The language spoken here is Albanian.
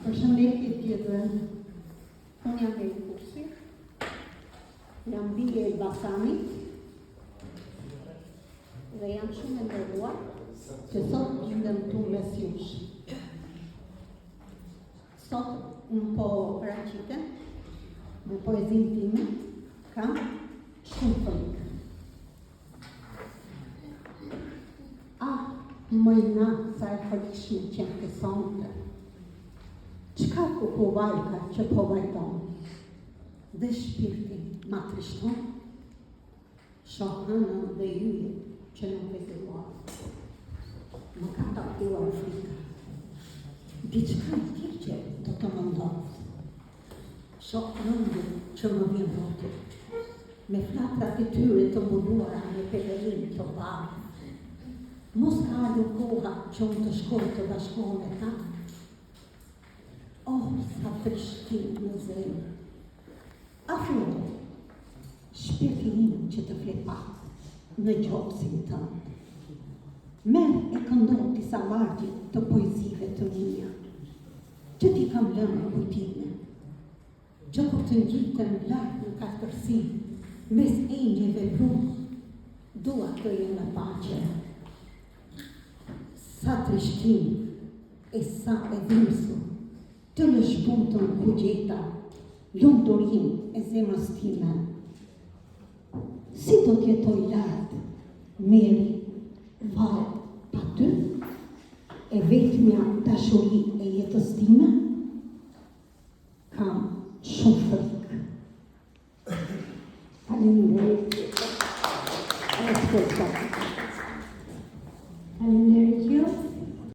Përshëndetje gjithëve. Unë jam Veri Kursi, jam bie e Elbasanit dhe jam shumë e nderuar që sot gjendem këtu mes jush. Sot unë po paraqitem me poezinë time, kam shumë frikë. Mëjna sa e fërishme që në kësonte, qka ku po vajka që po vajton, dhe shpirtin ma trishton, shohënën dhe yje që nuk e zëruar. Më ka takuar frika, diçka tjë që do të më ndodhë, shohënën që më vjen votë, me flatrat e tyre të mbuluara me pelerin të barë. Mos ka ardhur koha që unë të shkoj të bashkohem me ta. Oh, sa trishtim në zemër. Afro, shpirti im që të flet pak në gjopsin tënd. Merr e këndon disa vargje të poezive të mia, që ti kam lënë në kujtime, që kur të ngjiten lart në katërsi, mes engjëve blu, dua të jem në paqe. Sa trishtim e sa e dhimësur, të lëshbutën kugjeta, lumëturin e zemrës time. Si do t'jetoj lartë, meri, valë, pa ty, e vetëmja dashuri e jetës time?